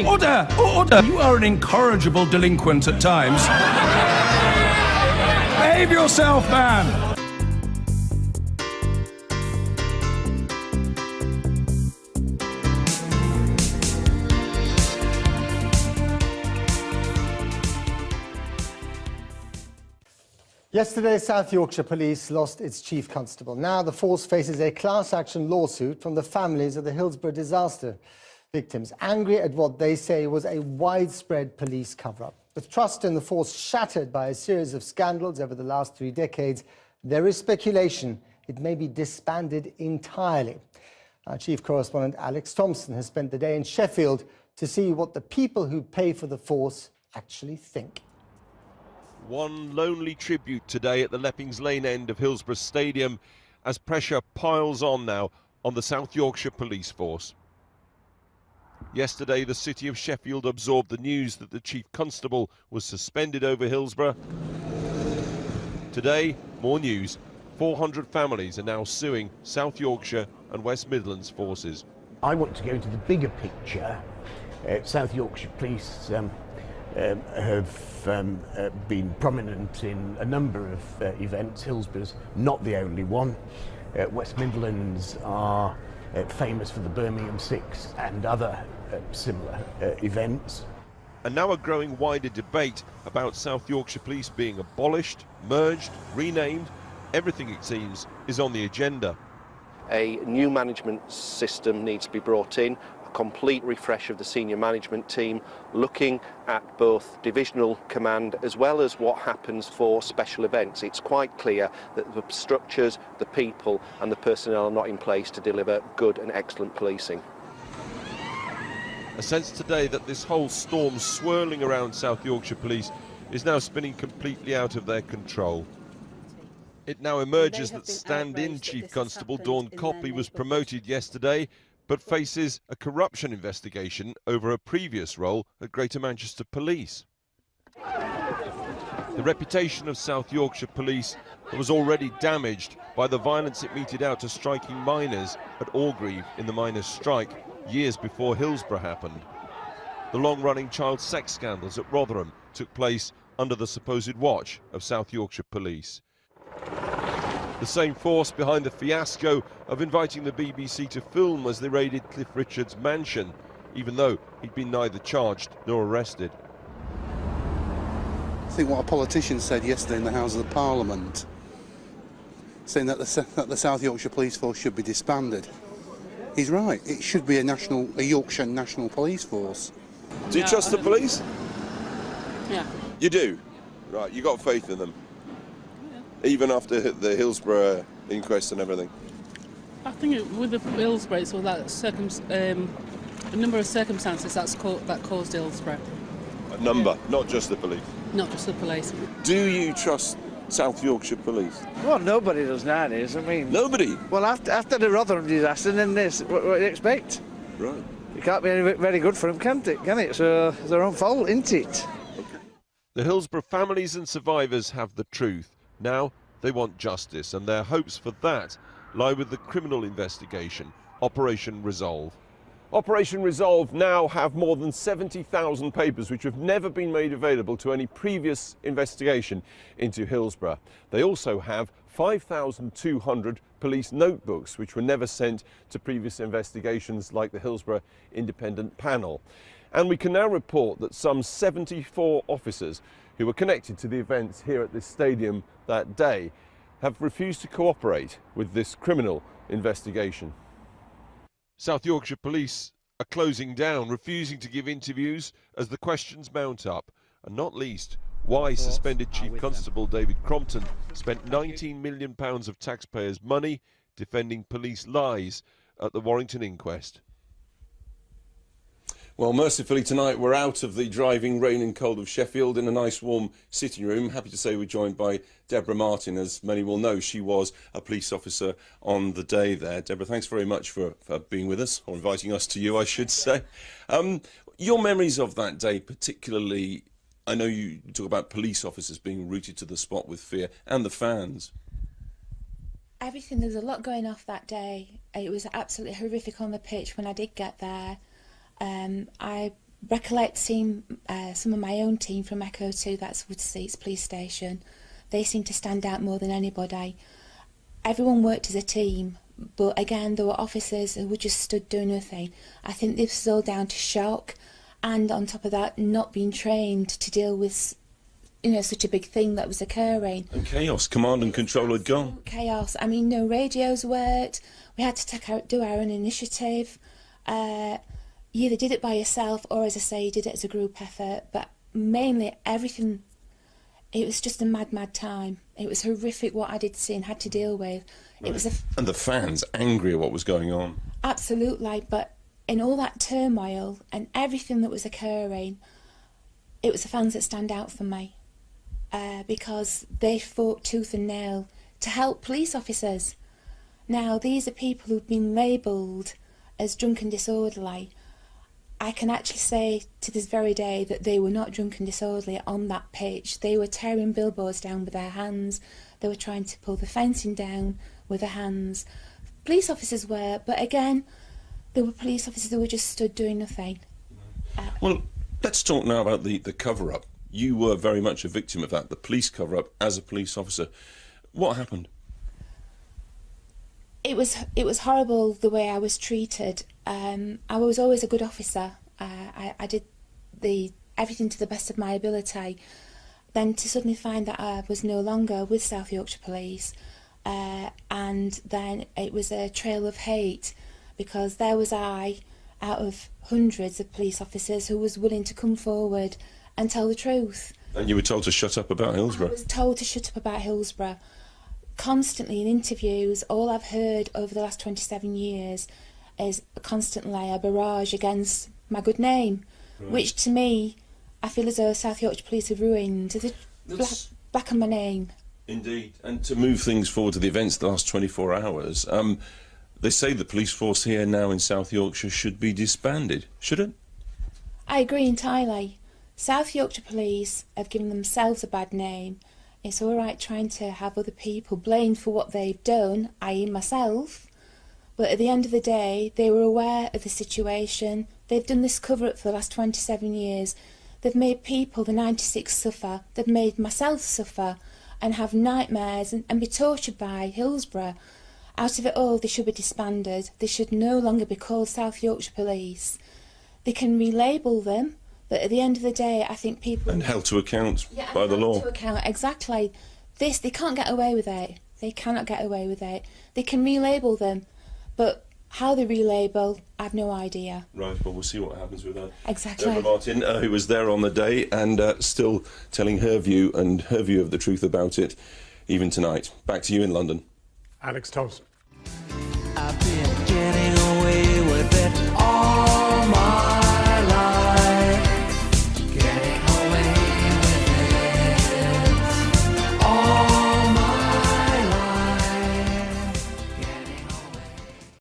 Order! Order! You are an incorrigible delinquent at times. Behave yourself, man! Yesterday, South Yorkshire Police lost its chief constable. Now the force faces a class action lawsuit from the families of the Hillsborough disaster victims, angry at what they say was a widespread police cover-up. With trust in the force shattered by a series of scandals over the last 3 decades, there is speculation it may be disbanded entirely. Our chief correspondent Alex Thompson has spent the day in Sheffield to see what the people who pay for the force actually think. One lonely tribute today at the Leppings Lane end of Hillsborough Stadium as pressure piles on now on the South Yorkshire Police Force. Yesterday, the city of Sheffield absorbed the news that the Chief Constable was suspended over Hillsborough. Today, more news. 400 families are now suing South Yorkshire and West Midlands forces. I want to go into the bigger picture. South Yorkshire Police have been prominent in a number of events. Hillsborough's not the only one. West Midlands are famous for the Birmingham Six and other similar events. And now a growing wider debate about South Yorkshire Police being abolished, merged, renamed. Everything, it seems, is on the agenda. A new management system needs to be brought in, a complete refresh of the senior management team, looking at both divisional command as well as what happens for special events. It's quite clear that the structures, the people and the personnel are not in place to deliver good and excellent policing. A sense today that this whole storm swirling around South Yorkshire Police is now spinning completely out of their control. It now emerges that stand-in Chief Constable Dawn Copley was promoted yesterday, but faces a corruption investigation over a previous role at Greater Manchester Police. The reputation of South Yorkshire Police was already damaged by the violence it meted out to striking miners at Orgreave in the miners' strike years before Hillsborough happened. The long-running child sex scandals at Rotherham took place under the supposed watch of South Yorkshire Police. The same force behind the fiasco of inviting the BBC to film as they raided Cliff Richard's mansion, even though he'd been neither charged nor arrested. I think what a politician said yesterday in the House of Parliament, saying that the South Yorkshire Police Force should be disbanded. He's right, it should be a Yorkshire National Police Force. Do you trust the police? Yeah. You do? Right, you got faith in them? Even after the Hillsborough inquest and everything? I think with the Hillsborough, it's all that a number of circumstances that caused Hillsborough. A number, not just the police? Not just the police. Do you trust South Yorkshire Police? Well, nobody does nowadays, I mean... Nobody? Well, after the Rotherham disaster, then this, what do you expect? Right. It can't be very good for them, can it? So it's their own fault, isn't it? Okay. The Hillsborough families and survivors have the truth. Now they want justice, and their hopes for that lie with the criminal investigation, Operation Resolve. Operation Resolve now have more than 70,000 papers which have never been made available to any previous investigation into Hillsborough. They also have 5,200 police notebooks which were never sent to previous investigations like the Hillsborough Independent Panel. And we can now report that some 74 officers who were connected to the events here at this stadium that day have refused to cooperate with this criminal investigation. South Yorkshire Police are closing down, refusing to give interviews as the questions mount up, and not least why suspended Chief Constable David Crompton spent £19 million of taxpayers' money defending police lies at the Warrington inquest. Well, mercifully tonight we're out of the driving rain and cold of Sheffield in a nice warm sitting room. Happy to say we're joined by Deborah Martin. As many will know, she was a police officer on the day there. Deborah, thanks very much for being with us, or inviting us to you, I should say. Your memories of that day particularly, I know you talk about police officers being rooted to the spot with fear, and the fans. Everything, there was a lot going off that day. It was absolutely horrific on the pitch when I did get there. I recollect seeing some of my own team from Echo 2, that's Woodseats Police Station. They seemed to stand out more than anybody. Everyone worked as a team, but again, there were officers who were just stood doing nothing. I think this was all down to shock, and on top of that, not being trained to deal with, you know, such a big thing that was occurring. And chaos, command and control had gone. Chaos. I mean, no radios worked. We had to do our own initiative. You either did it by yourself or, as I say, you did it as a group effort. But mainly everything, it was just a mad time. It was horrific what I did see and had to deal with. Right. It was and the fans angry at what was going on. Absolutely, but in all that turmoil and everything that was occurring, it was the fans that stand out for me. Because they fought tooth and nail to help police officers. Now, these are people who've been labelled as drunk and disorderly. I can actually say to this very day that they were not drunk and disorderly on that pitch. They were tearing billboards down with their hands. They were trying to pull the fencing down with their hands. Police officers were, but again, there were police officers who were just stood doing nothing. Well, let's talk now about the cover-up. You were very much a victim of that, the police cover-up as a police officer. What happened? It was horrible the way I was treated. I was always a good officer. I did everything to the best of my ability. Then to suddenly find that I was no longer with South Yorkshire Police, and then it was a trail of hate, because there was I, out of hundreds of police officers, who was willing to come forward and tell the truth. And you were told to shut up about Hillsborough? I was told to shut up about Hillsborough. Constantly in interviews, all I've heard over the last 27 years is constantly a barrage against my good name, right. Which to me, I feel as though South Yorkshire Police have ruined. There's black on my name. Indeed. And to move things forward to the events of the last 24 hours, they say the police force here now in South Yorkshire should be disbanded. Should it? I agree entirely. South Yorkshire Police have given themselves a bad name. It's all right trying to have other people blamed for what they've done, i.e. myself, but at the end of the day, they were aware of the situation. They've done this cover-up for the last 27 years. They've made people, the 96, suffer. They've made myself suffer and have nightmares and be tortured by Hillsborough. Out of it all, they should be disbanded. They should no longer be called South Yorkshire Police. They can relabel them, but at the end of the day, I think people... And held to account by the law. Held to account, exactly. They can't get away with it. They cannot get away with it. They can relabel them, but how they relabel, I have no idea. Right, well, we'll see what happens with that. Exactly. Deborah Martin, who was there on the day and still telling her view of the truth about it, even tonight. Back to you in London. Alex Thompson.